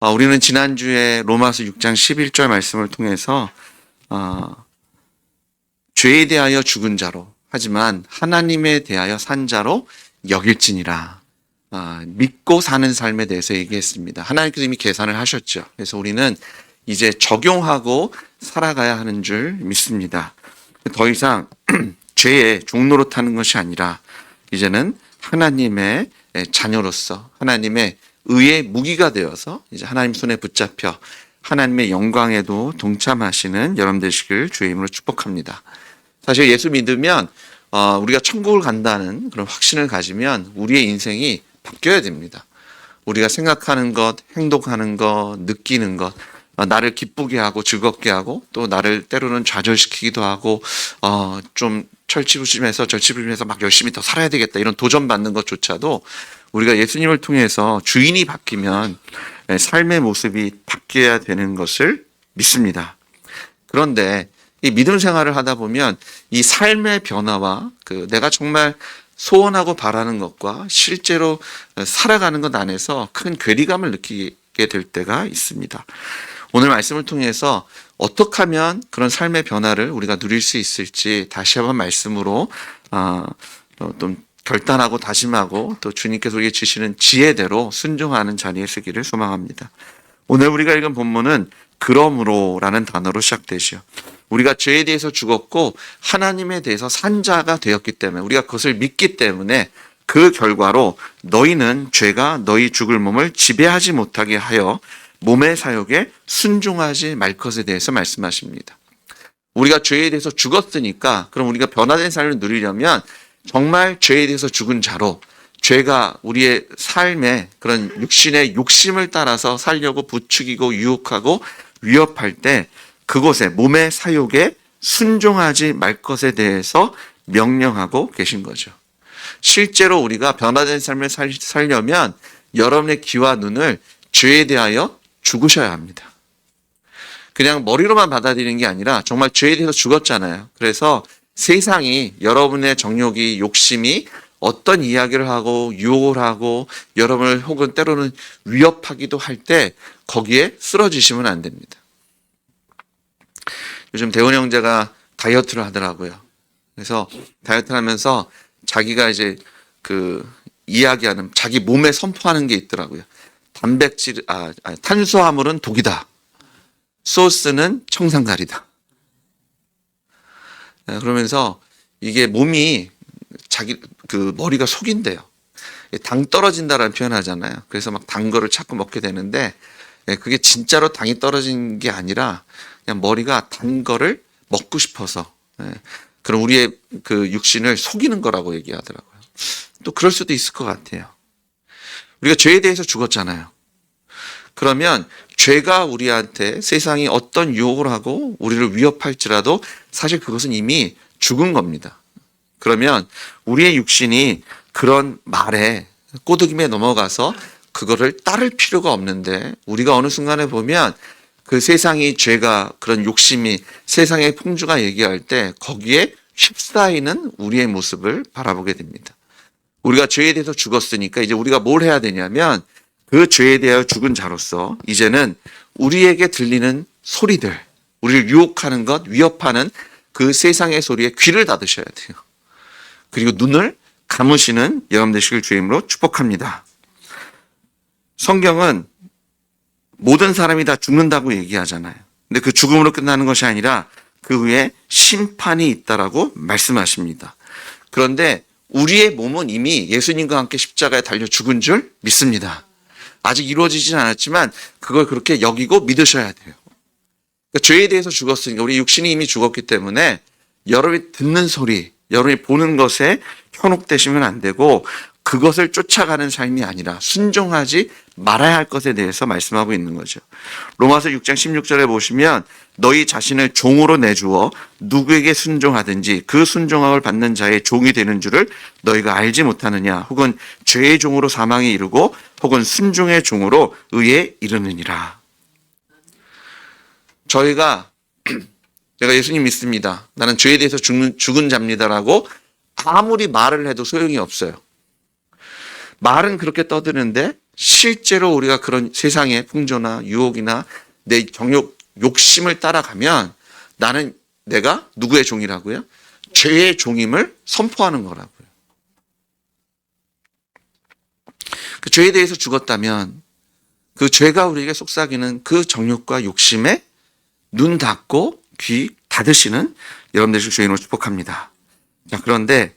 우리는 지난주에 로마서 6장 11절 말씀을 통해서 죄에 대하여 죽은 자로 하지만 하나님에 대하여 산 자로 여길지니라 믿고 사는 삶에 대해서 얘기했습니다. 하나님께서 이미 계산을 하셨죠. 그래서 우리는 이제 적용하고 살아가야 하는 줄 믿습니다. 더 이상 죄의 종로로 타는 것이 아니라 이제는 하나님의 자녀로서 하나님의 의의 무기가 되어서 이제 하나님 손에 붙잡혀 하나님의 영광에도 동참하시는 여러분 되시길 주의 이름으로 축복합니다. 사실 예수 믿으면 우리가 천국을 간다는 그런 확신을 가지면 우리의 인생이 바뀌어야 됩니다. 우리가 생각하는 것, 행동하는 것, 느끼는 것, 나를 기쁘게 하고 즐겁게 하고 또 나를 때로는 좌절시키기도 하고 좀 절치부심해서 막 열심히 더 살아야 되겠다 이런 도전받는 것조차도 우리가 예수님을 통해서 주인이 바뀌면 삶의 모습이 바뀌어야 되는 것을 믿습니다. 그런데 이 믿음 생활을 하다 보면 이 삶의 변화와 내가 정말 소원하고 바라는 것과 실제로 살아가는 것 안에서 큰 괴리감을 느끼게 될 때가 있습니다. 오늘 말씀을 통해서 어떻게 하면 그런 삶의 변화를 우리가 누릴 수 있을지 다시 한번 말씀으로 좀 결단하고 다짐하고 또 주님께서 우리에게 주시는 지혜대로 순종하는 자리에 서기를 소망합니다. 오늘 우리가 읽은 본문은 그러므로라는 단어로 시작되죠. 우리가 죄에 대해서 죽었고 하나님에 대해서 산 자가 되었기 때문에 우리가 그것을 믿기 때문에 그 결과로 너희는 죄가 너희 죽을 몸을 지배하지 못하게 하여 몸의 사욕에 순종하지 말 것에 대해서 말씀하십니다. 우리가 죄에 대해서 죽었으니까 그럼 우리가 변화된 삶을 누리려면 정말 죄에 대해서 죽은 자로 죄가 우리의 삶에 그런 육신의 욕심을 따라서 살려고 부추기고 유혹하고 위협할 때 그곳에 몸의 사욕에 순종하지 말 것에 대해서 명령하고 계신 거죠. 실제로 우리가 변화된 삶을 살려면 여러분의 귀와 눈을 죄에 대하여 죽으셔야 합니다. 그냥 머리로만 받아들이는 게 아니라 정말 죄에 대해서 죽었잖아요. 그래서 세상이 여러분의 정욕이 욕심이 어떤 이야기를 하고 유혹을 하고 여러분을 혹은 때로는 위협하기도 할 때 거기에 쓰러지시면 안 됩니다. 요즘 대원 형제가 다이어트를 하더라고요. 그래서 다이어트를 하면서 자기가 이제 이야기하는 자기 몸에 선포하는 게 있더라고요. 탄수화물은 독이다. 소스는 청산가리다. 그러면서 이게 몸이 자기 머리가 속인대요. 당 떨어진다라는 표현 하잖아요. 그래서 막 단 거를 자꾸 먹게 되는데 그게 진짜로 당이 떨어진 게 아니라 그냥 머리가 단 거를 먹고 싶어서 그럼 우리의 육신을 속이는 거라고 얘기하더라고요. 또 그럴 수도 있을 것 같아요. 우리가 죄에 대해서 죽었잖아요. 그러면 죄가 우리한테 세상이 어떤 유혹을 하고 우리를 위협할지라도 사실 그것은 이미 죽은 겁니다. 그러면 우리의 육신이 그런 말에 꼬드김에 넘어가서 그거를 따를 필요가 없는데 우리가 어느 순간에 보면 그 세상이 죄가 그런 욕심이 세상의 풍주가 얘기할 때 거기에 휩싸이는 우리의 모습을 바라보게 됩니다. 우리가 죄에 대해서 죽었으니까 이제 우리가 뭘 해야 되냐면 그 죄에 대하여 죽은 자로서 이제는 우리에게 들리는 소리들, 우리를 유혹하는 것, 위협하는 그 세상의 소리에 귀를 닫으셔야 돼요. 그리고 눈을 감으시는 여러분 되시길 주의 이름으로 축복합니다. 성경은 모든 사람이 다 죽는다고 얘기하잖아요. 근데 그 죽음으로 끝나는 것이 아니라 그 후에 심판이 있다라고 말씀하십니다. 그런데 우리의 몸은 이미 예수님과 함께 십자가에 달려 죽은 줄 믿습니다. 아직 이루어지진 않았지만 그걸 그렇게 여기고 믿으셔야 돼요. 그러니까 죄에 대해서 죽었으니까 우리 육신이 이미 죽었기 때문에 여러분이 듣는 소리, 여러분이 보는 것에 현혹되시면 안 되고 그것을 쫓아가는 삶이 아니라 순종하지 말아야 할 것에 대해서 말씀하고 있는 거죠. 로마서 6장 16절에 보시면 너희 자신을 종으로 내주어 누구에게 순종하든지 그 순종함을 받는 자의 종이 되는 줄을 너희가 알지 못하느냐. 혹은 죄의 종으로 사망에 이르고 혹은 순종의 종으로 의에 이르느니라. 제가 예수님 믿습니다. 나는 죄에 대해서 죽은 자입니다라고 아무리 말을 해도 소용이 없어요. 말은 그렇게 떠드는데 실제로 우리가 그런 세상의 풍조나 유혹이나 내 정욕, 욕심을 따라가면 내가 누구의 종이라고요? 죄의 종임을 선포하는 거라고요. 그 죄에 대해서 죽었다면 그 죄가 우리에게 속삭이는 그 정욕과 욕심에 눈 닫고 귀 닫으시는 여러분들 주인으로 축복합니다. 자, 그런데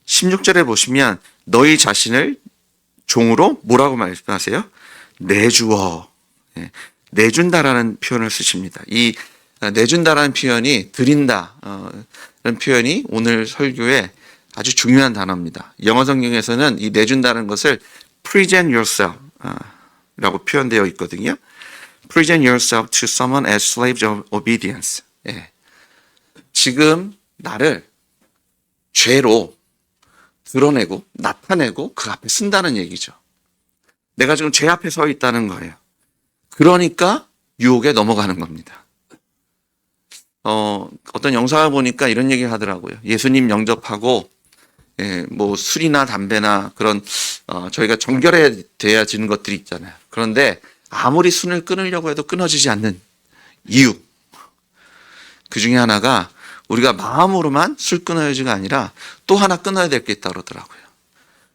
16절에 보시면 너희 자신을 종으로 뭐라고 말씀하세요? 내주어. 내준다라는 표현을 쓰십니다. 이 내준다라는 표현이 드린다 라는 표현이 오늘 설교에 아주 중요한 단어입니다. 영어 성경에서는 이 내준다는 것을 present yourself 라고 표현되어 있거든요. present yourself to someone as slaves of obedience. 지금 나를 죄로 드러내고 나타내고 그 앞에 쓴다는 얘기죠. 내가 지금 죄 앞에 서 있다는 거예요. 그러니까 유혹에 넘어가는 겁니다. 어떤 영상을 보니까 이런 얘기 하더라고요. 예수님 영접하고 뭐 술이나 담배나 그런 저희가 정결해야 돼야지는 것들이 있잖아요. 그런데 아무리 술을 끊으려고 해도 끊어지지 않는 이유, 그 중에 하나가 우리가 마음으로만 술 끊어야지가 아니라 또 하나 끊어야 될 게 있다고 그러더라고요.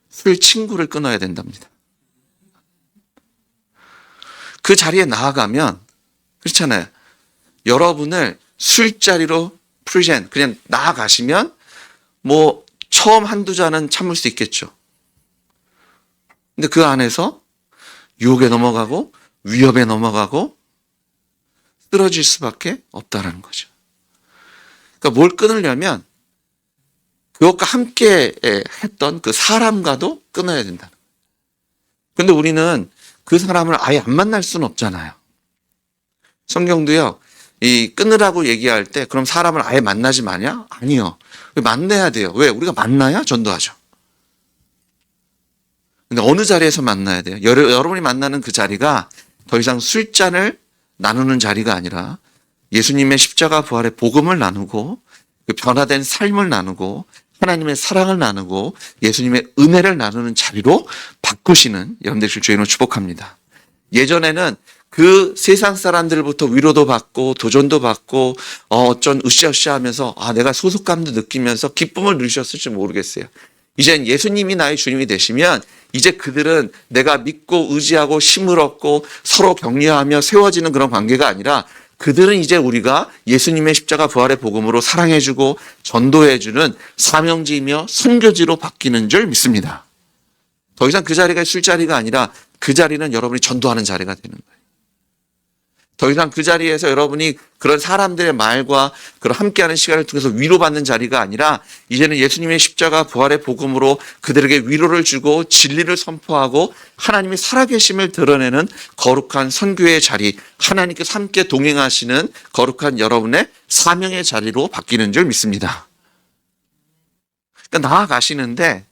술 친구를 끊어야 된답니다. 그 자리에 나아가면 그렇잖아요. 여러분을 술자리로 프레젠트 그냥 나아가시면 뭐 처음 한두 잔은 참을 수 있겠죠. 근데 그 안에서 유혹에 넘어가고 위협에 넘어가고 쓰러질 수밖에 없다라는 거죠. 그러니까 뭘 끊으려면 그것과 함께 했던 그 사람과도 끊어야 된다. 근데 우리는 그 사람을 아예 안 만날 수는 없잖아요. 성경도요, 이 끊으라고 얘기할 때 그럼 사람을 아예 만나지 마냐? 아니요. 만나야 돼요. 왜? 우리가 만나야 전도하죠. 근데 어느 자리에서 만나야 돼요? 여러분이 만나는 그 자리가 더 이상 술잔을 나누는 자리가 아니라 예수님의 십자가 부활의 복음을 나누고 그 변화된 삶을 나누고 하나님의 사랑을 나누고 예수님의 은혜를 나누는 자리로 바꾸시는 여러분들 주님으로 축복합니다. 예전에는 그 세상 사람들부터 위로도 받고 도전도 받고 어쩐 으쌰으쌰 하면서 내가 소속감도 느끼면서 기쁨을 누리셨을지 모르겠어요. 이젠 예수님이 나의 주님이 되시면 이제 그들은 내가 믿고 의지하고 힘을 얻고 서로 격려하며 세워지는 그런 관계가 아니라 그들은 이제 우리가 예수님의 십자가 부활의 복음으로 사랑해주고 전도해주는 사명지이며 선교지로 바뀌는 줄 믿습니다. 더 이상 그 자리가 술자리가 아니라 그 자리는 여러분이 전도하는 자리가 되는 거예요. 더 이상 그 자리에서 여러분이 그런 사람들의 말과 그런 함께하는 시간을 통해서 위로받는 자리가 아니라 이제는 예수님의 십자가 부활의 복음으로 그들에게 위로를 주고 진리를 선포하고 하나님의 살아계심을 드러내는 거룩한 선교의 자리, 하나님께서 함께 동행하시는 거룩한 여러분의 사명의 자리로 바뀌는 줄 믿습니다. 그러니까 나아가시는데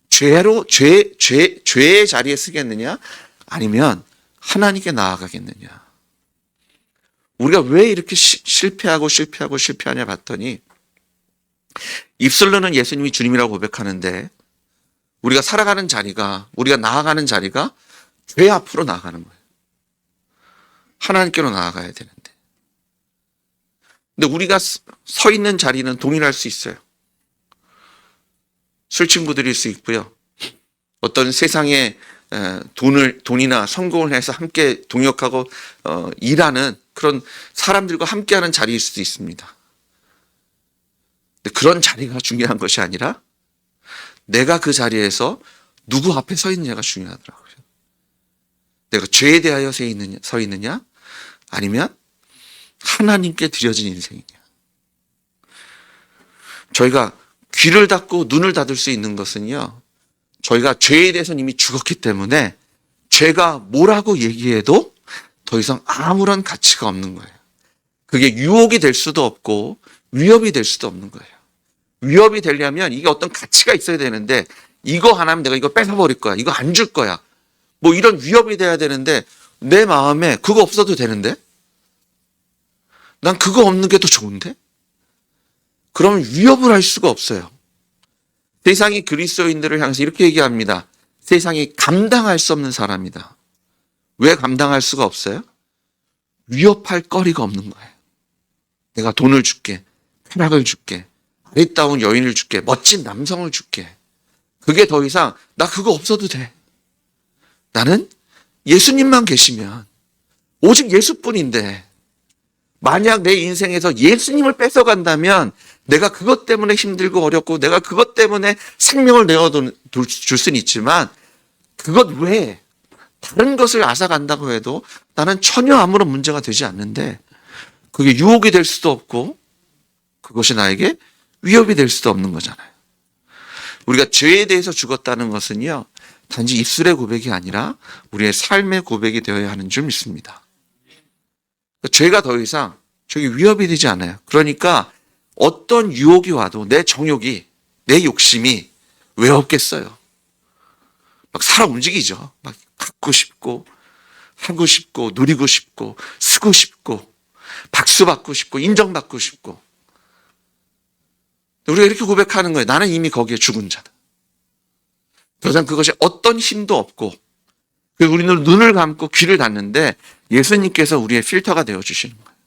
죄의 자리에 쓰겠느냐? 아니면 하나님께 나아가겠느냐? 우리가 왜 이렇게 실패하냐 봤더니 입술로는 예수님이 주님이라고 고백하는데 우리가 살아가는 자리가 우리가 나아가는 자리가 죄 앞으로 나아가는 거예요. 하나님께로 나아가야 되는데. 근데 우리가 서 있는 자리는 동일할 수 있어요. 술 친구들일 수 있고요. 어떤 세상에 돈이나 성공을 해서 함께 동역하고 일하는 그런 사람들과 함께하는 자리일 수도 있습니다. 근데 그런 자리가 중요한 것이 아니라 내가 그 자리에서 누구 앞에 서 있느냐가 중요하더라고요. 내가 죄에 대하여 서 있느냐 아니면 하나님께 드려진 인생이냐. 저희가 귀를 닫고 눈을 닫을 수 있는 것은요, 저희가 죄에 대해서는 이미 죽었기 때문에 죄가 뭐라고 얘기해도 더 이상 아무런 가치가 없는 거예요. 그게 유혹이 될 수도 없고 위협이 될 수도 없는 거예요. 위협이 되려면 이게 어떤 가치가 있어야 되는데 이거 하나 하면 내가 이거 뺏어버릴 거야. 이거 안 줄 거야. 뭐 이런 위협이 돼야 되는데 내 마음에 그거 없어도 되는데? 난 그거 없는 게 더 좋은데? 그러면 위협을 할 수가 없어요. 세상이 그리스도인들을 향해서 이렇게 얘기합니다. 세상이 감당할 수 없는 사람이다. 왜 감당할 수가 없어요? 위협할 거리가 없는 거예요. 내가 돈을 줄게, 쾌락을 줄게, 아리따운 여인을 줄게, 멋진 남성을 줄게. 그게 더 이상 나 그거 없어도 돼. 나는 예수님만 계시면 오직 예수뿐인데, 만약 내 인생에서 예수님을 뺏어간다면 내가 그것 때문에 힘들고 어렵고 내가 그것 때문에 생명을 내어줄 수는 있지만, 그것 외에 다른 것을 앗아간다고 해도 나는 전혀 아무런 문제가 되지 않는데, 그게 유혹이 될 수도 없고 그것이 나에게 위협이 될 수도 없는 거잖아요. 우리가 죄에 대해서 죽었다는 것은요, 단지 입술의 고백이 아니라 우리의 삶의 고백이 되어야 하는 줄 믿습니다. 죄가 더 이상 저기 위협이 되지 않아요. 그러니까 어떤 유혹이 와도 내 정욕이, 내 욕심이 왜 없겠어요? 막 살아 움직이죠. 막 갖고 싶고, 하고 싶고, 누리고 싶고, 쓰고 싶고, 박수 받고 싶고, 인정받고 싶고. 우리가 이렇게 고백하는 거예요. 나는 이미 거기에 죽은 자다. 더 이상 그것이 어떤 힘도 없고, 우리는 눈을 감고 귀를 닫는데 예수님께서 우리의 필터가 되어주시는 거예요.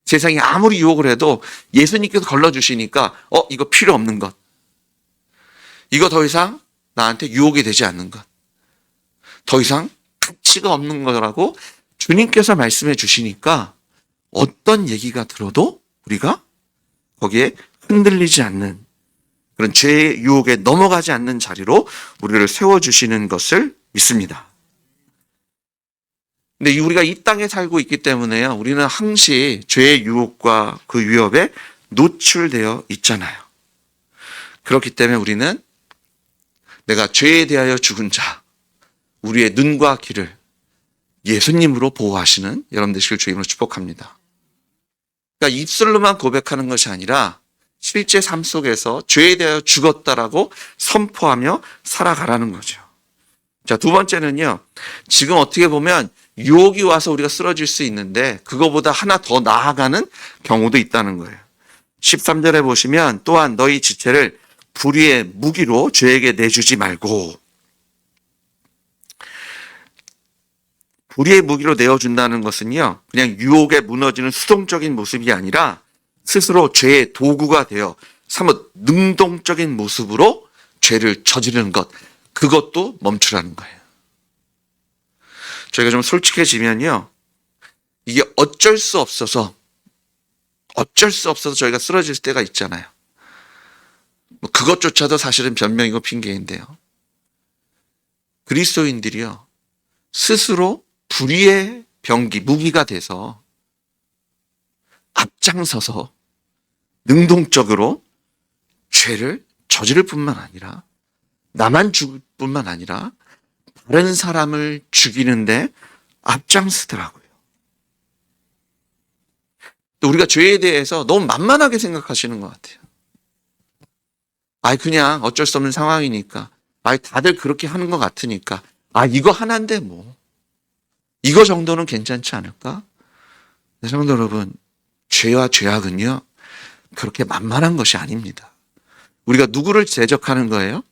세상이 아무리 유혹을 해도 예수님께서 걸러주시니까, 이거 필요 없는 것. 이거 더 이상 나한테 유혹이 되지 않는 것. 더 이상 가치가 없는 거라고 주님께서 말씀해 주시니까 어떤 얘기가 들어도 우리가 거기에 흔들리지 않는, 그런 죄의 유혹에 넘어가지 않는 자리로 우리를 세워주시는 것을 믿습니다. 근데 우리가 이 땅에 살고 있기 때문에요, 우리는 항시 죄의 유혹과 그 위협에 노출되어 있잖아요. 그렇기 때문에 우리는 내가 죄에 대하여 죽은 자, 우리의 눈과 귀를 예수님으로 보호하시는 여러분 되시길 주임으로 축복합니다. 그러니까 입술로만 고백하는 것이 아니라 실제 삶 속에서 죄에 대하여 죽었다라고 선포하며 살아가라는 거죠. 자, 두 번째는요, 지금 어떻게 보면 유혹이 와서 우리가 쓰러질 수 있는데 그거보다 하나 더 나아가는 경우도 있다는 거예요. 13절에 보시면, 또한 너희 지체를 불의의 무기로 죄에게 내주지 말고, 불의의 무기로 내어준다는 것은요, 그냥 유혹에 무너지는 수동적인 모습이 아니라 스스로 죄의 도구가 되어 사뭇 능동적인 모습으로 죄를 저지르는 것, 그것도 멈추라는 거예요. 저희가 좀 솔직해지면요, 이게 어쩔 수 없어서 저희가 쓰러질 때가 있잖아요. 그것조차도 사실은 변명이고 핑계인데요. 그리스도인들이요, 스스로 불의의 병기, 무기가 돼서 앞장서서 능동적으로 죄를 저지를 뿐만 아니라, 나만 죽을 뿐만 아니라 다른 사람을 죽이는데 앞장서더라고요. 또 우리가 죄에 대해서 너무 만만하게 생각하시는 것 같아요. 그냥 어쩔 수 없는 상황이니까, 다들 그렇게 하는 것 같으니까, 이거 하나인데 뭐, 이거 정도는 괜찮지 않을까? 네, 성도 여러분, 죄와 죄악은요, 그렇게 만만한 것이 아닙니다. 우리가 누구를 대적하는 거예요?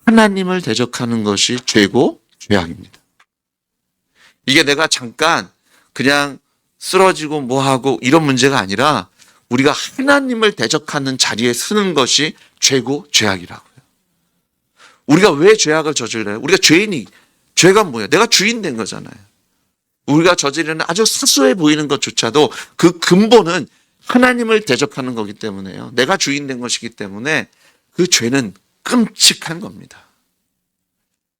하나님을 대적하는 것이 죄고 죄악입니다. 이게 내가 잠깐 그냥 쓰러지고 뭐하고 이런 문제가 아니라 우리가 하나님을 대적하는 자리에 서는 것이 죄고 죄악이라고요. 우리가 왜 죄악을 저질러요? 우리가 죄인이, 죄가 뭐예요? 내가 주인 된 거잖아요. 우리가 저지르는 아주 사소해 보이는 것조차도 그 근본은 하나님을 대적하는 거기 때문에요. 내가 주인 된 것이기 때문에 그 죄는 끔찍한 겁니다.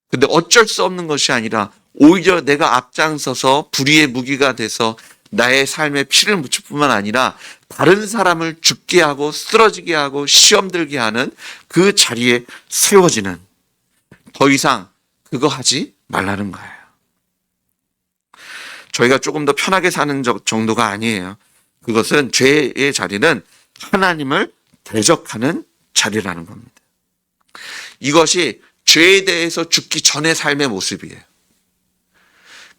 근데 어쩔 수 없는 것이 아니라 오히려 내가 앞장서서 불의의 무기가 돼서 나의 삶에 피를 묻힐 뿐만 아니라 다른 사람을 죽게 하고 쓰러지게 하고 시험 들게 하는 그 자리에 세워지는, 더 이상 그거 하지 말라는 거예요. 저희가 조금 더 편하게 사는 정도가 아니에요. 그것은 죄의 자리는 하나님을 대적하는 자리라는 겁니다. 이것이 죄에 대해서 죽기 전의 삶의 모습이에요.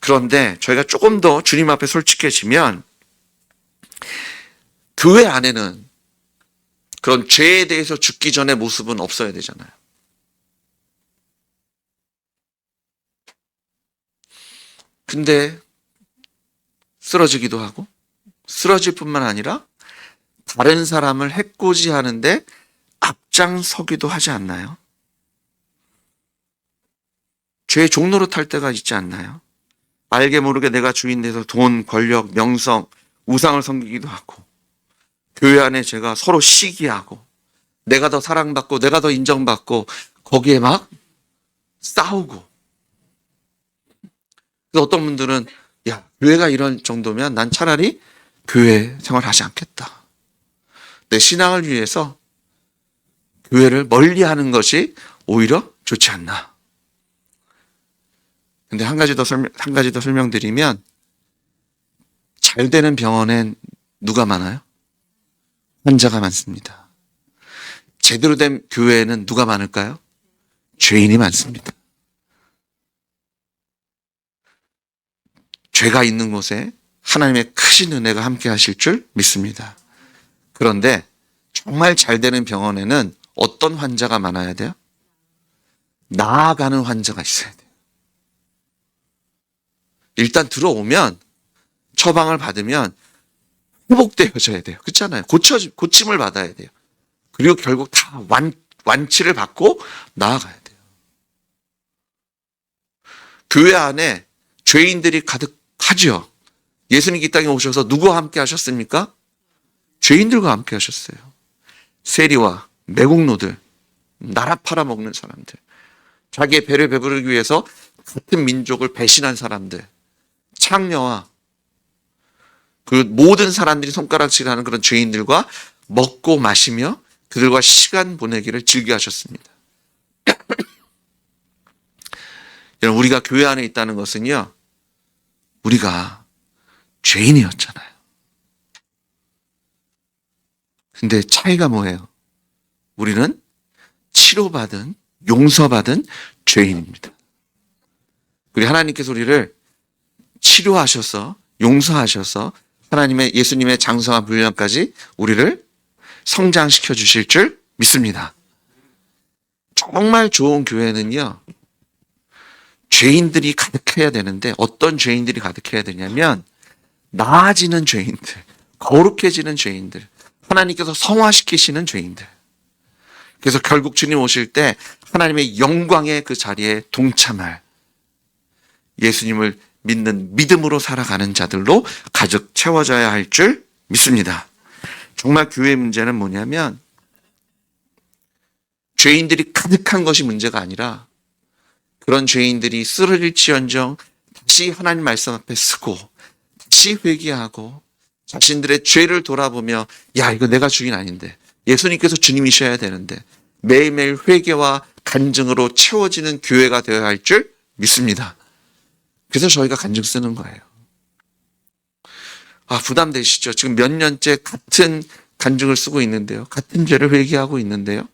그런데 저희가 조금 더 주님 앞에 솔직해지면 교회 안에는 그런 죄에 대해서 죽기 전의 모습은 없어야 되잖아요. 근데 쓰러지기도 하고 쓰러질 뿐만 아니라 다른 사람을 해코지하는데 앞장서기도 하지 않나요? 죄의 종로로 탈 때가 있지 않나요? 알게 모르게 내가 주인 돼서 돈, 권력, 명성, 우상을 섬기기도 하고 교회 안에 제가 서로 시기하고 내가 더 사랑받고 내가 더 인정받고 거기에 막 싸우고. 그래서 어떤 분들은 야, 교회가 이런 정도면 난 차라리 교회 생활하지 않겠다. 내 신앙을 위해서 교회를 멀리하는 것이 오히려 좋지 않나. 근데 한 가지 더 설명드리면 잘 되는 병원엔 누가 많아요? 환자가 많습니다. 제대로 된 교회에는 누가 많을까요? 죄인이 많습니다. 죄가 있는 곳에 하나님의 크신 은혜가 함께 하실 줄 믿습니다. 그런데 정말 잘 되는 병원에는 어떤 환자가 많아야 돼요? 나아가는 환자가 있어야 돼요. 일단 들어오면 처방을 받으면 회복되어져야 돼요. 그렇잖아요. 고침을 받아야 돼요. 그리고 결국 다 완치를 받고 나아가야 돼요. 교회 안에 죄인들이 가득하죠. 예수님 이 땅에 오셔서 누구와 함께 하셨습니까? 죄인들과 함께 하셨어요. 세리와 매국노들, 나라 팔아먹는 사람들, 자기의 배를 배부르기 위해서 같은 민족을 배신한 사람들, 창녀와 그 모든 사람들이 손가락질하는 그런 죄인들과 먹고 마시며 그들과 시간 보내기를 즐겨하셨습니다. 여러분, 우리가 교회 안에 있다는 것은요, 우리가 죄인이었잖아요. 근데 차이가 뭐예요? 우리는 치료받은, 용서받은 죄인입니다. 우리 하나님께서 우리를 치료하셔서, 용서하셔서 하나님의 예수님의 장성한 분량까지 우리를 성장시켜 주실 줄 믿습니다. 정말 좋은 교회는요, 죄인들이 가득해야 되는데 어떤 죄인들이 가득해야 되냐면 나아지는 죄인들, 거룩해지는 죄인들, 하나님께서 성화시키시는 죄인들. 그래서 결국 주님 오실 때 하나님의 영광의 그 자리에 동참할 예수님을 믿는 믿음으로 살아가는 자들로 가득 채워져야 할 줄 믿습니다. 정말 교회의 문제는 뭐냐면 죄인들이 가득한 것이 문제가 아니라 그런 죄인들이 쓰러질지언정 다시 하나님 말씀 앞에 서고 다시 회개하고 자신들의 죄를 돌아보며 야, 이거 내가 주인 아닌데 예수님께서 주님이셔야 되는데 매일매일 회개와 간증으로 채워지는 교회가 되어야 할 줄 믿습니다. 그래서 저희가 간증 쓰는 거예요. 부담되시죠? 지금 몇 년째 같은 간증을 쓰고 있는데요. 같은 죄를 회개하고 있는데요.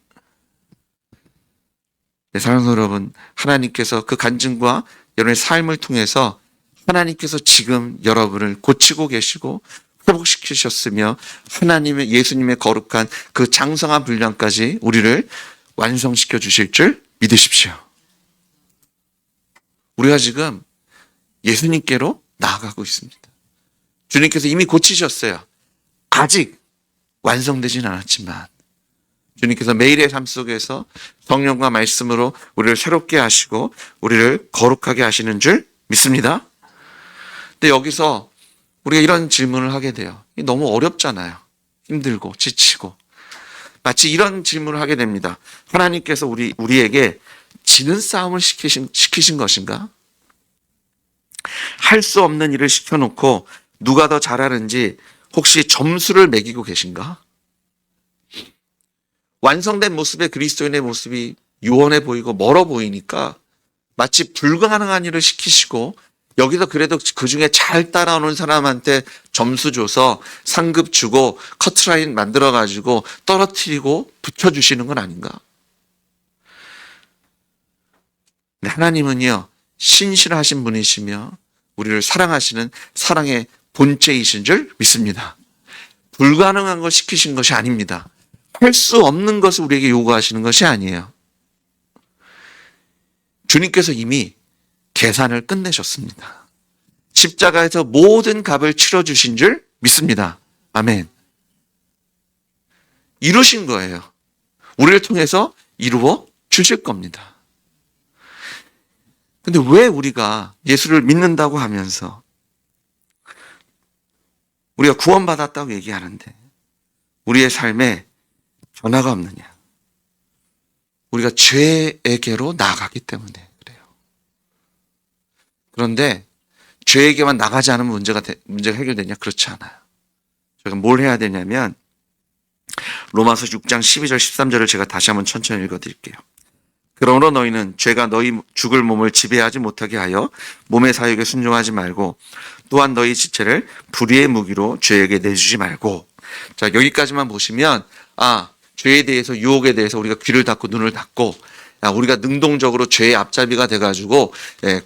네, 사랑하는 여러분, 하나님께서 그 간증과 여러분의 삶을 통해서 하나님께서 지금 여러분을 고치고 계시고 회복시키셨으며 하나님의 예수님의 거룩한 그 장성한 분량까지 우리를 완성시켜 주실 줄 믿으십시오. 우리가 지금 예수님께로 나아가고 있습니다. 주님께서 이미 고치셨어요. 아직 완성되진 않았지만 주님께서 매일의 삶 속에서 성령과 말씀으로 우리를 새롭게 하시고 우리를 거룩하게 하시는 줄 믿습니다. 근데 여기서 우리가 이런 질문을 하게 돼요. 너무 어렵잖아요. 힘들고 지치고. 마치 이런 질문을 하게 됩니다. 하나님께서 우리에게 지는 싸움을 시키신 것인가? 할 수 없는 일을 시켜놓고 누가 더 잘하는지 혹시 점수를 매기고 계신가? 완성된 모습의 그리스도인의 모습이 유원해 보이고 멀어 보이니까 마치 불가능한 일을 시키시고 여기서 그래도 그중에 잘 따라오는 사람한테 점수 줘서 상급 주고 커트라인 만들어가지고 떨어뜨리고 붙여주시는 건 아닌가? 네, 하나님은요, 신실하신 분이시며 우리를 사랑하시는 사랑의 본체이신 줄 믿습니다. 불가능한 걸 시키신 것이 아닙니다. 할 수 없는 것을 우리에게 요구하시는 것이 아니에요. 주님께서 이미 계산을 끝내셨습니다. 십자가에서 모든 값을 치러주신 줄 믿습니다. 아멘. 이루신 거예요. 우리를 통해서 이루어 주실 겁니다. 근데 왜 우리가 예수를 믿는다고 하면서 우리가 구원받았다고 얘기하는데 우리의 삶에 변화가 없느냐? 우리가 죄에게로 나아가기 때문에 그래요. 그런데 죄에게만 나가지 않으면 문제가 해결되냐? 그렇지 않아요. 저희가 뭘 해야 되냐면 로마서 6장 12절 13절을 제가 다시 한번 천천히 읽어드릴게요. 그러므로 너희는 죄가 너희 죽을 몸을 지배하지 못하게 하여 몸의 사욕에 순종하지 말고 또한 너희 지체를 불의의 무기로 죄에게 내주지 말고. 자, 여기까지만 보시면 죄에 대해서 유혹에 대해서 우리가 귀를 닫고 눈을 닫고 우리가 능동적으로 죄의 앞잡이가 돼가지고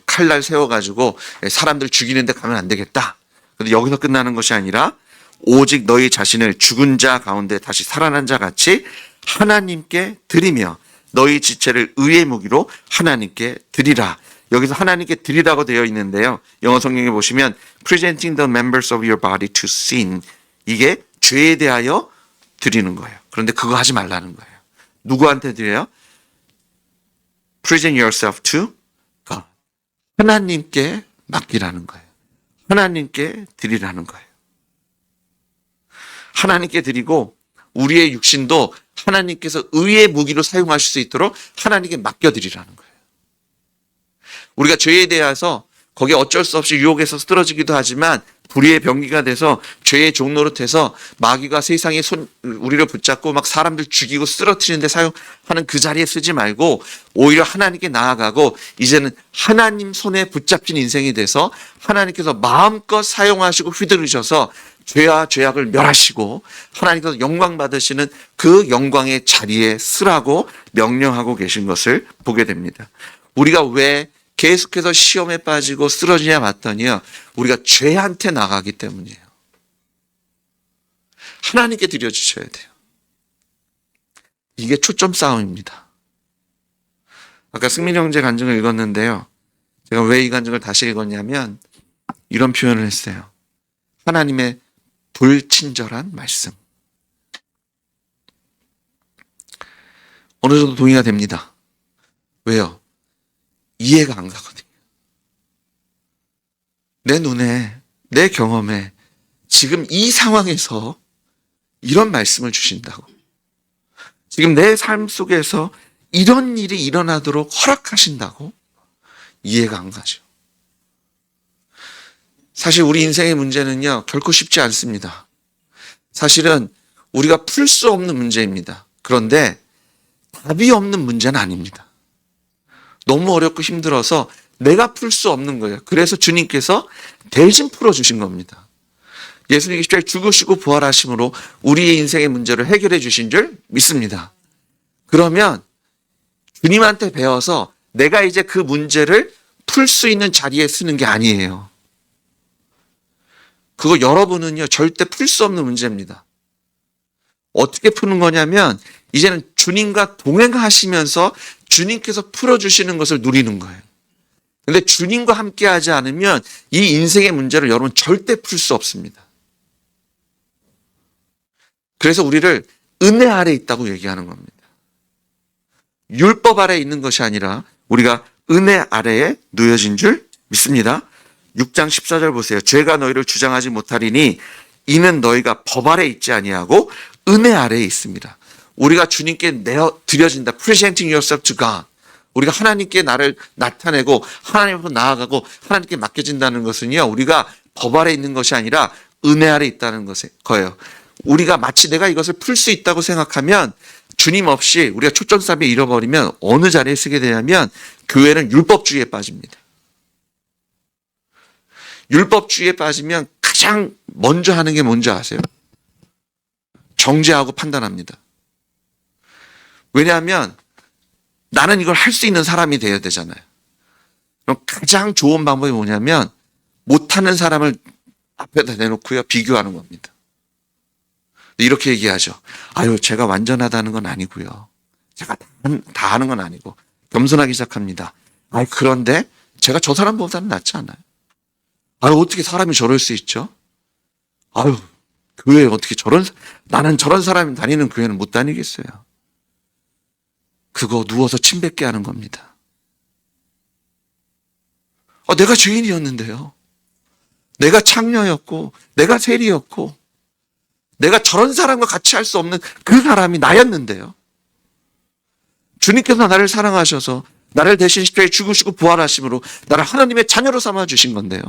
칼날 세워가지고 사람들 죽이는 데 가면 안 되겠다. 근데 여기서 끝나는 것이 아니라 오직 너희 자신을 죽은 자 가운데 다시 살아난 자 같이 하나님께 드리며 너희 지체를 의의 무기로 하나님께 드리라. 여기서 하나님께 드리라고 되어 있는데요. 영어 성경에 보시면 presenting the members of your body to sin. 이게 죄에 대하여 드리는 거예요. 그런데 그거 하지 말라는 거예요. 누구한테 드려요? present yourself to God. 하나님께 맡기라는 거예요. 하나님께 드리라는 거예요. 하나님께 드리고 우리의 육신도 하나님께서 의의 무기로 사용하실 수 있도록 하나님께 맡겨드리라는 거예요. 우리가 죄에 대해서 거기에 어쩔 수 없이 유혹에서 쓰러지기도 하지만 불의의 병기가 돼서 죄의 종노릇해서 마귀가 세상에 우리를 붙잡고 막 사람들 죽이고 쓰러뜨리는데 사용하는 그 자리에 쓰지 말고 오히려 하나님께 나아가고 이제는 하나님 손에 붙잡힌 인생이 돼서 하나님께서 마음껏 사용하시고 휘두르셔서 죄와 죄악을 멸하시고 하나님께서 영광 받으시는 그 영광의 자리에 쓰라고 명령하고 계신 것을 보게 됩니다. 우리가 왜 계속해서 시험에 빠지고 쓰러지냐 봤더니요. 우리가 죄한테 나가기 때문이에요. 하나님께 드려주셔야 돼요. 이게 초점 싸움입니다. 아까 승민 형제 간증을 읽었는데요. 제가 왜 이 간증을 다시 읽었냐면 이런 표현을 했어요. 하나님의 불친절한 말씀. 어느 정도 동의가 됩니다. 왜요? 이해가 안 가거든요. 내 눈에, 내 경험에 지금 이 상황에서 이런 말씀을 주신다고. 지금 내 삶 속에서 이런 일이 일어나도록 허락하신다고 이해가 안 가죠. 사실 우리 인생의 문제는요, 결코 쉽지 않습니다. 사실은 우리가 풀 수 없는 문제입니다. 그런데 답이 없는 문제는 아닙니다. 너무 어렵고 힘들어서 내가 풀 수 없는 거예요. 그래서 주님께서 대신 풀어주신 겁니다. 예수님이 십자가에 죽으시고 부활하심으로 우리의 인생의 문제를 해결해 주신 줄 믿습니다. 그러면 주님한테 배워서 내가 이제 그 문제를 풀 수 있는 자리에 쓰는 게 아니에요. 그거 여러분은요, 절대 풀 수 없는 문제입니다. 어떻게 푸는 거냐면 이제는 주님과 동행하시면서 주님께서 풀어주시는 것을 누리는 거예요. 근데 주님과 함께 하지 않으면 이 인생의 문제를 여러분 절대 풀 수 없습니다. 그래서 우리를 은혜 아래 있다고 얘기하는 겁니다. 율법 아래 있는 것이 아니라 우리가 은혜 아래에 놓여진 줄 믿습니다. 6장 14절 보세요. 죄가 너희를 주장하지 못하리니 이는 너희가 법 아래 있지 아니하고 은혜 아래에 있습니다. 우리가 주님께 드려진다. Presenting yourself to God. 우리가 하나님께 나를 나타내고 하나님 앞으로 나아가고 하나님께 맡겨진다는 것은요. 우리가 법 아래 있는 것이 아니라 은혜 아래 있다는 거예요. 우리가 마치 내가 이것을 풀 수 있다고 생각하면 주님 없이 우리가 초점싸움에 잃어버리면 어느 자리에 쓰게 되냐면 교회는 율법주의에 빠집니다. 율법주의에 빠지면 가장 먼저 하는 게 뭔지 아세요? 정죄하고 판단합니다. 왜냐하면 나는 이걸 할 수 있는 사람이 되어야 되잖아요. 그럼 가장 좋은 방법이 뭐냐면 못하는 사람을 앞에다 내놓고요. 비교하는 겁니다. 이렇게 얘기하죠. 아유, 제가 완전하다는 건 아니고요. 제가 다 하는 건 아니고 겸손하기 시작합니다. 그런데 제가 저 사람보다는 낫지 않아요. 아유, 어떻게 사람이 저럴 수 있죠? 아유, 교회에 어떻게 나는 저런 사람이 다니는 교회는 못 다니겠어요. 그거 누워서 침 뱉게 하는 겁니다. 내가 죄인이었는데요. 내가 창녀였고, 내가 세리였고, 내가 저런 사람과 같이 할 수 없는 그 사람이 나였는데요. 주님께서 나를 사랑하셔서 나를 대신 십자가에 죽으시고 부활하심으로 나를 하나님의 자녀로 삼아 주신 건데요.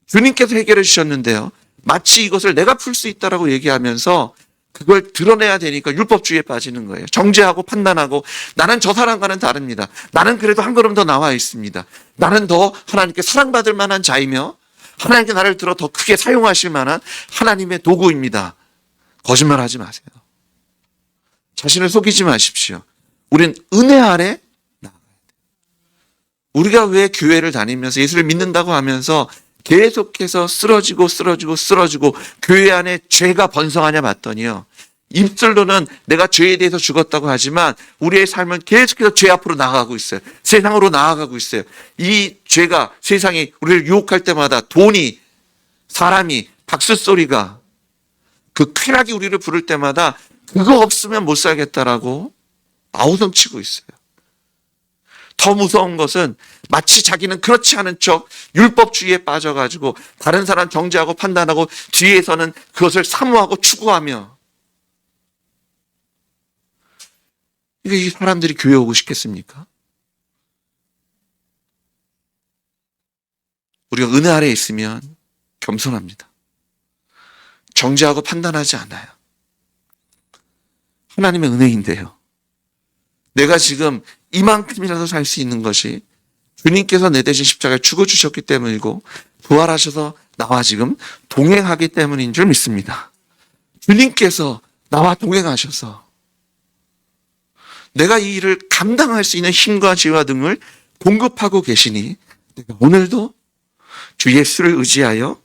주님께서 해결해 주셨는데요. 마치 이것을 내가 풀 수 있다라고 얘기하면서 그걸 드러내야 되니까 율법주의에 빠지는 거예요. 정죄하고 판단하고 나는 저 사람과는 다릅니다. 나는 그래도 한 걸음 더 나와 있습니다. 나는 더 하나님께 사랑받을 만한 자이며 하나님께 나를 들어 더 크게 사용하실 만한 하나님의 도구입니다. 거짓말하지 마세요. 자신을 속이지 마십시오. 우린 은혜 아래 나가야 돼요. 우리가 왜 교회를 다니면서 예수를 믿는다고 하면서 계속해서 쓰러지고 교회 안에 죄가 번성하냐 봤더니요. 입술로는 내가 죄에 대해서 죽었다고 하지만 우리의 삶은 계속해서 죄 앞으로 나아가고 있어요. 세상으로 나아가고 있어요. 이 죄가 세상이 우리를 유혹할 때마다 돈이, 사람이, 박수 소리가, 그 쾌락이 우리를 부를 때마다 그거 없으면 못 살겠다라고 아우성치고 있어요. 더 무서운 것은 마치 자기는 그렇지 않은 척 율법주의에 빠져가지고 다른 사람 정죄하고 판단하고 뒤에서는 그것을 사모하고 추구하며, 이 사람들이 교회 오고 싶겠습니까? 우리가 은혜 아래에 있으면 겸손합니다. 정죄하고 판단하지 않아요. 하나님의 은혜인데요. 내가 지금 이만큼이라도 살 수 있는 것이 주님께서 내 대신 십자가에 죽어주셨기 때문이고 부활하셔서 나와 지금 동행하기 때문인 줄 믿습니다. 주님께서 나와 동행하셔서 내가 이 일을 감당할 수 있는 힘과 지혜와 등을 공급하고 계시니 내가 오늘도 주 예수를 의지하여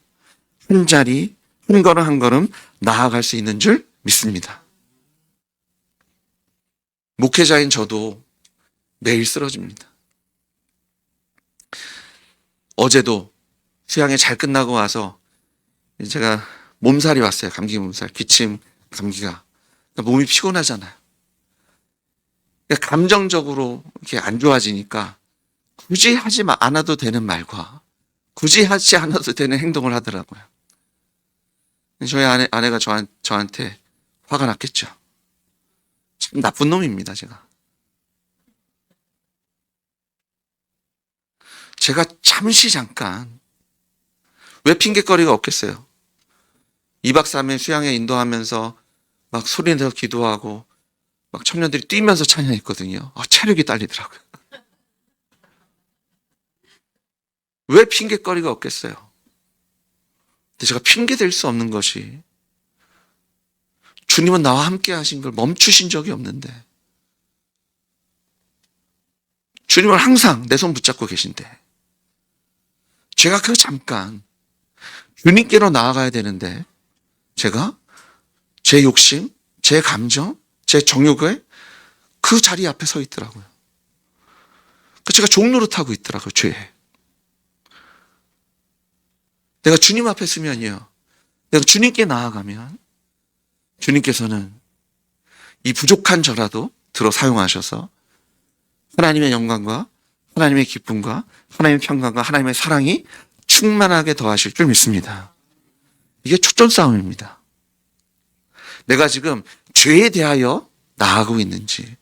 한 자리, 한 걸음 한 걸음 나아갈 수 있는 줄 믿습니다. 목회자인 저도 매일 쓰러집니다. 어제도 수양회 잘 끝나고 와서 제가 몸살이 왔어요. 감기 몸살, 기침, 감기가. 그러니까 몸이 피곤하잖아요. 그러니까 감정적으로 이렇게 안 좋아지니까 굳이 하지 않아도 되는 말과 굳이 하지 않아도 되는 행동을 하더라고요. 저희 아내가 저한테 화가 났겠죠. 참 나쁜 놈입니다, 제가 잠깐, 왜 핑계거리가 없겠어요? 2박 3일 수양회 인도하면서 막 소리내서 기도하고 막 청년들이 뛰면서 찬양했거든요. 체력이 딸리더라고요. 왜 핑계거리가 없겠어요? 근데 제가 핑계 댈 수 없는 것이 주님은 나와 함께 하신 걸 멈추신 적이 없는데 주님은 항상 내 손 붙잡고 계신데 제가 그 잠깐 주님께로 나아가야 되는데 제가 제 욕심, 제 감정, 제 정욕에 그 자리 앞에 서 있더라고요. 제가 종노릇하고 있더라고요, 죄에. 내가 주님 앞에 서면요, 내가 주님께 나아가면 주님께서는 이 부족한 저라도 들어 사용하셔서 하나님의 영광과 하나님의 기쁨과 하나님의 평강과 하나님의 사랑이 충만하게 더하실 줄 믿습니다. 이게 초점 싸움입니다. 내가 지금 죄에 대하여 나아가고 있는지,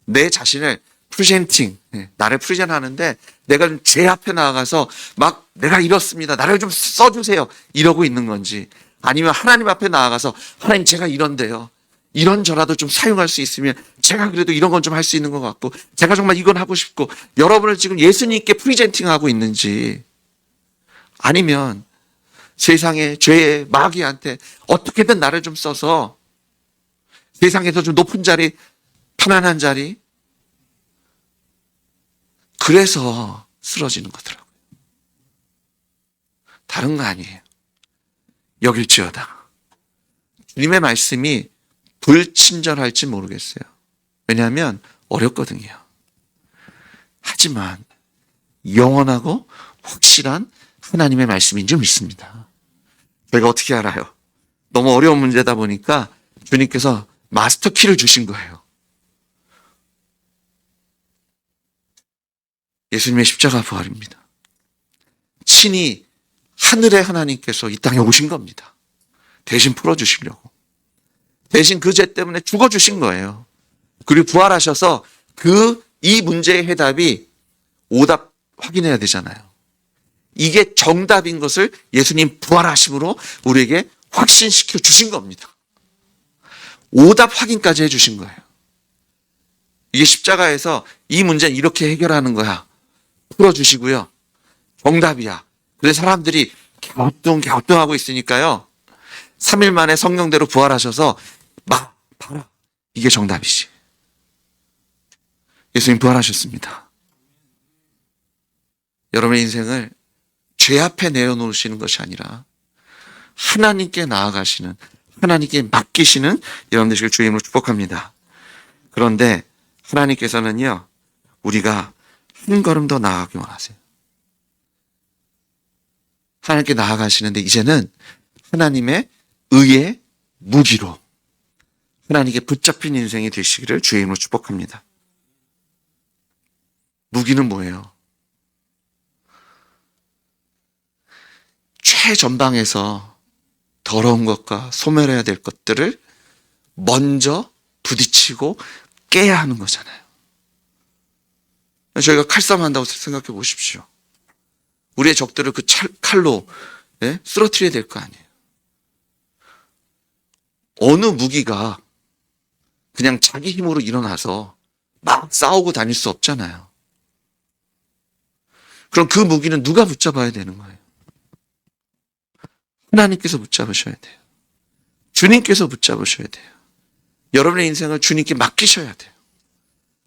내 자신을 프레젠팅, 나를 프레젠하는데 내가 죄 앞에 나아가서 막 내가 이렇습니다, 나를 좀 써주세요 이러고 있는 건지, 아니면 하나님 앞에 나아가서 하나님 제가 이런데요, 이런 저라도 좀 사용할 수 있으면 제가 그래도 이런 건 좀 할 수 있는 것 같고 제가 정말 이건 하고 싶고, 여러분을 지금 예수님께 프레젠팅하고 있는지, 아니면 세상의 죄의 마귀한테 어떻게든 나를 좀 써서 세상에서 좀 높은 자리, 편안한 자리, 그래서 쓰러지는 거더라고요. 다른 거 아니에요. 여길지어다. 주님의 말씀이 불친절할지 모르겠어요. 왜냐하면 어렵거든요. 하지만 영원하고 확실한 하나님의 말씀인 줄 믿습니다. 저희가 어떻게 알아요? 너무 어려운 문제다 보니까 주님께서 마스터 키를 주신 거예요. 예수님의 십자가 부활입니다. 친히 하늘의 하나님께서 이 땅에 오신 겁니다. 대신 풀어주시려고. 대신 그 죄 때문에 죽어주신 거예요. 그리고 부활하셔서 이 문제의 해답이 오답 확인해야 되잖아요. 이게 정답인 것을 예수님 부활하심으로 우리에게 확신시켜 주신 겁니다. 오답 확인까지 해주신 거예요. 이게 십자가에서 이 문제는 이렇게 해결하는 거야. 풀어주시고요. 정답이야. 그래서 사람들이 갸우뚱하고 있으니까요. 3일 만에 성령대로 부활하셔서 봐라. 이게 정답이지. 예수님 부활하셨습니다. 여러분의 인생을 죄 앞에 내어놓으시는 것이 아니라 하나님께 나아가시는, 하나님께 맡기시는 여러분 되시길 주의 이름으로 축복합니다. 그런데 하나님께서는요, 우리가 한 걸음 더 나아가기 원하세요. 하나님께 나아가시는데 이제는 하나님의 의의 무기로 하나님께 붙잡힌 인생이 되시기를 주의 이름으로 축복합니다. 무기는 뭐예요? 최전방에서 더러운 것과 소멸해야 될 것들을 먼저 부딪히고 깨야 하는 거잖아요. 저희가 칼싸움 한다고 생각해 보십시오. 우리의 적들을 그 칼로 쓰러뜨려야 될 거 아니에요. 어느 무기가 그냥 자기 힘으로 일어나서 막 싸우고 다닐 수 없잖아요. 그럼 그 무기는 누가 붙잡아야 되는 거예요? 하나님께서 붙잡으셔야 돼요. 주님께서 붙잡으셔야 돼요. 여러분의 인생을 주님께 맡기셔야 돼요.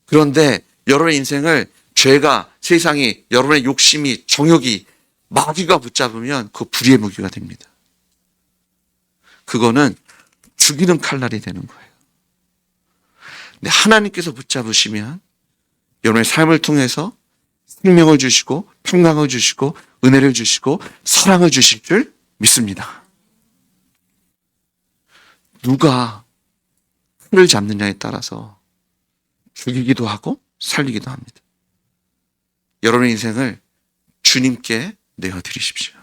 그런데 여러분의 인생을 죄가, 세상이, 여러분의 욕심이, 정욕이, 마귀가 붙잡으면 그 불의의 무기가 됩니다. 그거는 죽이는 칼날이 되는 거예요. 근데 하나님께서 붙잡으시면 여러분의 삶을 통해서 생명을 주시고 평강을 주시고 은혜를 주시고 사랑을 주실 줄 믿습니다. 누가 칼을 잡느냐에 따라서 죽이기도 하고 살리기도 합니다. 여러분의 인생을 주님께 내어드리십시오.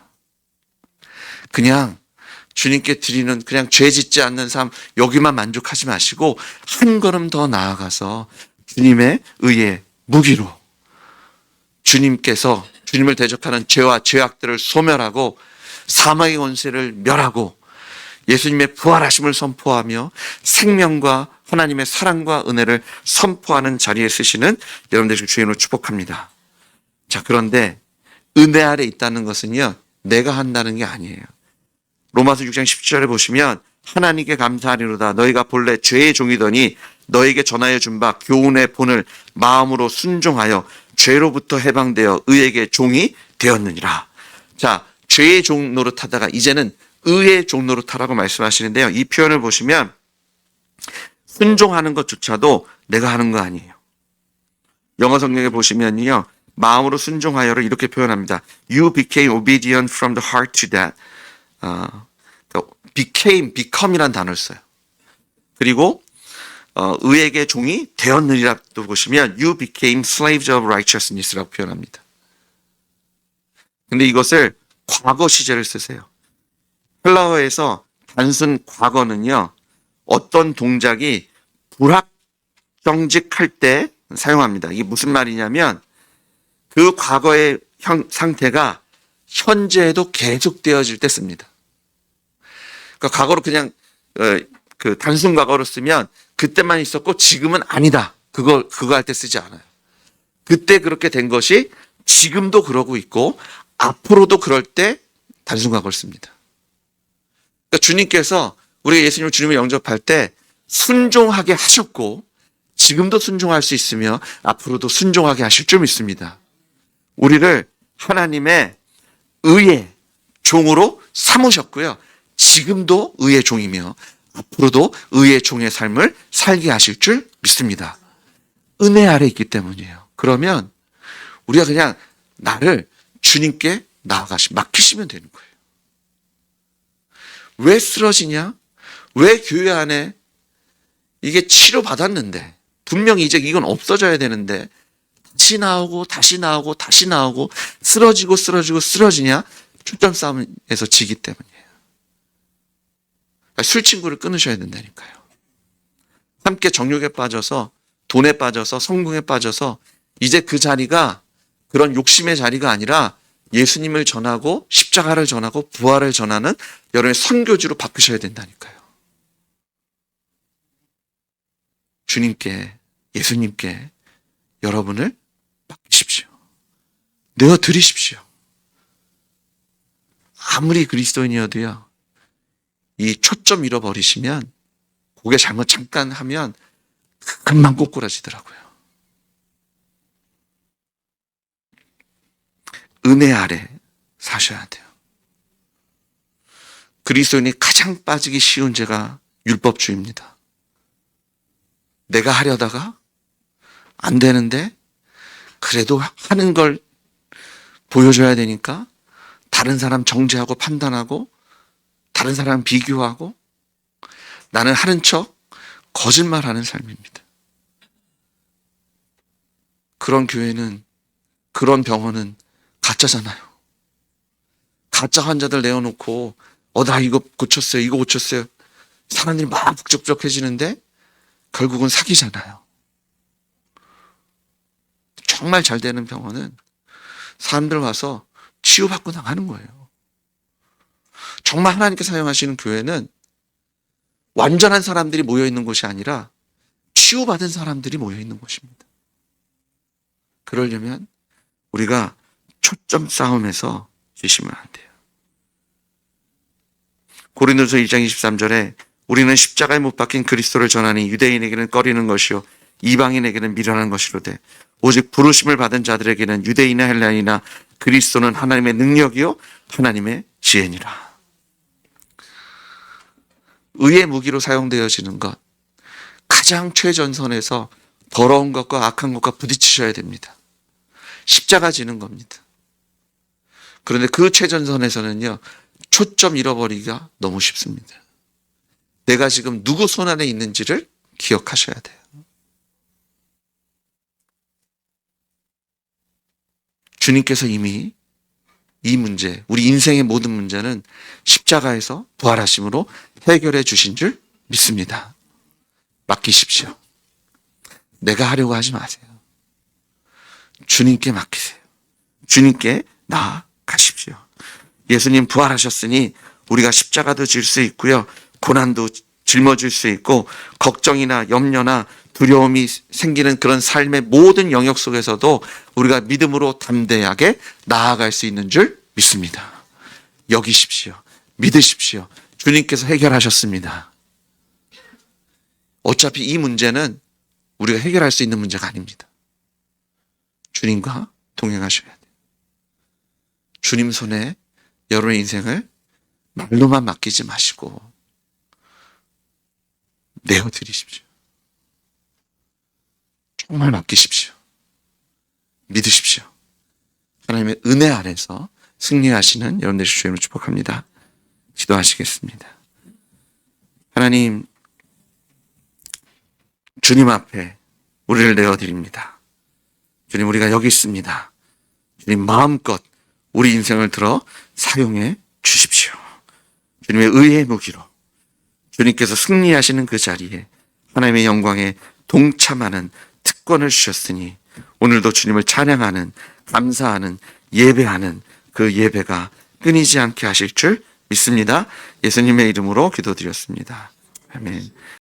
그냥 주님께 드리는 그냥 죄 짓지 않는 삶 여기만 만족하지 마시고 한 걸음 더 나아가서 주님의 의의 무기로 주님께서 주님을 대적하는 죄와 죄악들을 소멸하고 사망의 권세를 멸하고 예수님의 부활하심을 선포하며 생명과 하나님의 사랑과 은혜를 선포하는 자리에 쓰시는 여러분들 주님으로 축복합니다. 자, 그런데 은혜 아래 있다는 것은요, 내가 한다는 게 아니에요. 로마서 6장 17절에 보시면 하나님께 감사하리로다. 너희가 본래 죄의 종이더니 너에게 전하여 준 바 교훈의 본을 마음으로 순종하여 죄로부터 해방되어 의에게 종이 되었느니라. 자, 죄의 종 노릇하다가 이제는 의의 종 노릇하라고 말씀하시는데요. 이 표현을 보시면 순종하는 것조차도 내가 하는 거 아니에요. 영어 성경에 보시면요, 마음으로 순종하여를 이렇게 표현합니다. You became obedient from the heart to that. become이란 단어를 써요. 그리고 의에게 종이 되었느니라도 보시면 You became slaves of righteousness라고 표현합니다. 근데 이것을 과거 시제를 쓰세요. 헬라어에서 단순 과거는요, 어떤 동작이 불합정직할 때 사용합니다. 이게 무슨 말이냐면 그 과거의 상태가 현재에도 계속되어질 때 씁니다. 그러니까 과거로 그냥 그 단순 과거로 쓰면 그때만 있었고 지금은 아니다. 그거 할 때 쓰지 않아요. 그때 그렇게 된 것이 지금도 그러고 있고 앞으로도 그럴 때 단순 과거를 씁니다. 그러니까 주님께서 우리가 예수님을 주님을 영접할 때 순종하게 하셨고 지금도 순종할 수 있으며 앞으로도 순종하게 하실 줄 믿습니다. 우리를 하나님의 의의 종으로 삼으셨고요. 지금도 의의 종이며 앞으로도 의의 종의 삶을 살게 하실 줄 믿습니다. 은혜 아래 있기 때문이에요. 그러면 우리가 그냥 나를 주님께 맡기시면 되는 거예요. 왜 쓰러지냐? 왜 교회 안에 이게 치료받았는데, 분명히 이제 이건 없어져야 되는데, 다시 나오고, 다시 나오고, 다시 나오고, 쓰러지냐? 출전 싸움에서 지기 때문이에요. 그러니까 술 친구를 끊으셔야 된다니까요. 함께 정욕에 빠져서, 돈에 빠져서, 성공에 빠져서, 이제 그 자리가 그런 욕심의 자리가 아니라 예수님을 전하고, 십자가를 전하고, 부활을 전하는 여러분의 선교지로 바꾸셔야 된다니까요. 주님께, 예수님께 여러분을 맡기십시오. 내어드리십시오. 아무리 그리스도인이어도요, 이 초점 잃어버리시면, 고개 잘못 잠깐 하면 금방 꼬꾸라지더라고요. 은혜 아래 사셔야 돼요. 그리스도인이 가장 빠지기 쉬운 죄가 율법주의입니다. 내가 하려다가 안 되는데 그래도 하는 걸 보여줘야 되니까 다른 사람 정죄하고 판단하고 다른 사람 비교하고 나는 하는 척 거짓말하는 삶입니다. 그런 교회는, 그런 병원은 가짜잖아요. 가짜 환자들 내어놓고 나 이거 고쳤어요, 이거 고쳤어요. 사람들이 막 북적북적해지는데 결국은 사기잖아요. 정말 잘 되는 병원은 사람들 와서 치유받고 나가는 거예요. 정말 하나님께 사용하시는 교회는 완전한 사람들이 모여있는 곳이 아니라 치유받은 사람들이 모여있는 곳입니다. 그러려면 우리가 초점 싸움에서 지시면 안 돼요. 고린도서 1장 23절에 우리는 십자가에 못 박힌 그리스도를 전하니 유대인에게는 꺼리는 것이요 이방인에게는 미련한 것이로되 오직 부르심을 받은 자들에게는 유대인이나 헬라인이나 그리스도는 하나님의 능력이요 하나님의 지혜니라. 의의 무기로 사용되어지는 것, 가장 최전선에서 더러운 것과 악한 것과 부딪히셔야 됩니다. 십자가 지는 겁니다. 그런데 그 최전선에서는요, 초점 잃어버리기가 너무 쉽습니다. 내가 지금 누구 손 안에 있는지를 기억하셔야 돼요. 주님께서 이미 이 문제, 우리 인생의 모든 문제는 십자가에서 부활하심으로 해결해 주신 줄 믿습니다. 맡기십시오. 내가 하려고 하지 마세요. 주님께 맡기세요. 주님께 나아가십시오. 예수님 부활하셨으니 우리가 십자가도 질 수 있고요. 고난도 짊어질 수 있고 걱정이나 염려나 두려움이 생기는 그런 삶의 모든 영역 속에서도 우리가 믿음으로 담대하게 나아갈 수 있는 줄 믿습니다. 여기십시오. 믿으십시오. 주님께서 해결하셨습니다. 어차피 이 문제는 우리가 해결할 수 있는 문제가 아닙니다. 주님과 동행하셔야 돼요. 주님 손에 여러분의 인생을 말로만 맡기지 마시고 내어드리십시오. 정말 맡기십시오. 믿으십시오. 하나님의 은혜 아래서 승리하시는 여러분 되실 주님을 축복합니다. 기도하시겠습니다. 하나님, 주님 앞에 우리를 내어드립니다. 주님, 우리가 여기 있습니다. 주님, 마음껏 우리 인생을 들어 사용해 주십시오. 주님의 의의 무기로 주님께서 승리하시는 그 자리에 하나님의 영광에 동참하는 특권을 주셨으니 오늘도 주님을 찬양하는, 감사하는, 예배하는 그 예배가 끊이지 않게 하실 줄 믿습니다. 예수님의 이름으로 기도드렸습니다. 아멘.